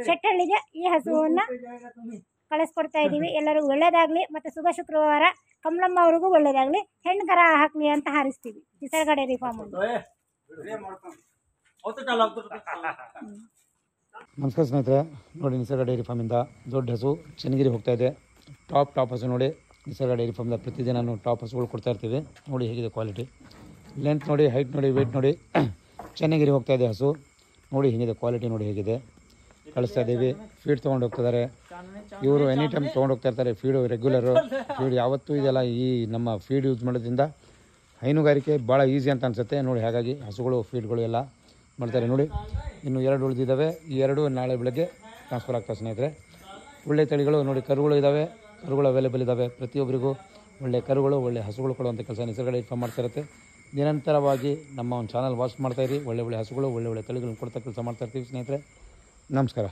ಶೆಟ್ಟಹಳ್ಳಿಗೆ ಈ ಹಸುವನ್ನು ಕಳಿಸ್ಕೊಡ್ತಾ ಇದ್ದೀವಿ. ಎಲ್ಲರಿಗೂ ಒಳ್ಳೇದಾಗಲಿ ಮತ್ತು ಶುಭ ಶುಕ್ರವಾರ. ಕಮಲಮ್ಮ ಅವ್ರಿಗೂ ಒಳ್ಳೇದಾಗಲಿ, ಹೆಣ್ಣು ಕರ ಹಾಕಲಿ ಅಂತ ಹಾರಿಸ್ತೀವಿ ನಿಸರ್ಗ ಡೈರಿ ಫಾರ್ಮ್ ಅಂತ. ನಮಸ್ಕಾರ ಸ್ನೇಹಿತರೆ, ನೋಡಿ ನಿಸರ್ಗ ಡೈರಿ ಫಾರ್ಮಿಂದ ದೊಡ್ಡ ಹಸು ಚನ್ನಗಿರಿ ಹೋಗ್ತಾ ಇದೆ. ಟಾಪ್ ಹಸು ನೋಡಿ. ನಿಸರ್ಗ ಡೈರಿ ಫಾರ್ಮಿಂದ ಪ್ರತಿದಿನ ಟಾಪ್ ಹಸುಗಳು ಕೊಡ್ತಾ ಇರ್ತೀವಿ. ನೋಡಿ ಹೇಗಿದೆ ಕ್ವಾಲಿಟಿ, ಲೆಂತ್ ನೋಡಿ, ಹೈಟ್ ನೋಡಿ, ವೆಯ್ಟ್ ನೋಡಿ. ಚನ್ನಗಿರಿ ಹೋಗ್ತಾ ಇದೆ ಹಸು. ನೋಡಿ ಹೇಗಿದೆ ಕ್ವಾಲಿಟಿ, ನೋಡಿ ಹೇಗಿದೆ. ಕಳಿಸ್ತಾ ಇದ್ದೀವಿ. ಫೀಡ್ ತೊಗೊಂಡು ಹೋಗ್ತಿದ್ದಾರೆ ಇವರು. ಎನಿ ಟೈಮ್ ತೊಗೊಂಡು ಹೋಗ್ತಾ ಇರ್ತಾರೆ ಫೀಡು, ರೆಗ್ಯುಲರು ಫೀಡ್ ಯಾವತ್ತೂ ಇದೆಲ್ಲ. ಈ ನಮ್ಮ ಫೀಡ್ ಯೂಸ್ ಮಾಡೋದ್ರಿಂದ ಹೈನುಗಾರಿಕೆ ಭಾಳ ಈಸಿ ಅಂತ ಅನಿಸುತ್ತೆ. ನೋಡಿ ಹಾಗಾಗಿ ಹಸುಗಳು ಫೀಡ್ಗಳು ಎಲ್ಲ ಮಾಡ್ತಾರೆ. ನೋಡಿ ಇನ್ನು 2 ಉಳಿದಿದ್ದಾವೆ. ಈ 2 ನಾಳೆ ಬೆಳಗ್ಗೆ ಟ್ರಾನ್ಸ್ಫರ್ ಆಗ್ತವೆ ಸ್ನೇಹಿತರೆ. ಒಳ್ಳೆ ತಳಿಗಳು ನೋಡಿ, ಕರುಗಳು ಇದ್ದಾವೆ, ಕರುಗಳು ಅವೈಲೇಬಲ್ ಇದ್ದಾವೆ. ಪ್ರತಿಯೊಬ್ಬರಿಗೂ ಒಳ್ಳೆ ಕರುಗಳು, ಒಳ್ಳೆ ಹಸುಗಳು ಕೊಡುವಂಥ ಕೆಲಸ ನಿಸರ್ಗ ಡೈರಿ ಫಾರ್ಮ್ ಮಾಡ್ತಾ ಇರುತ್ತೆ. ನಿರಂತರವಾಗಿ ನಮ್ಮ ಒಂದು ಚಾನಲ್ ವಾಚ್ ಮಾಡ್ತಾಯಿರಿ. ಒಳ್ಳೆ ಹಸುಗಳು, ಒಳ್ಳೆ ತಳಿಗಳನ್ನು ಕೊಡ್ತಾ ಕೆಲಸ ಮಾಡ್ತಾ ಇರ್ತೀವಿ ಸ್ನೇಹಿತರೆ. ನಮಸ್ಕಾರ.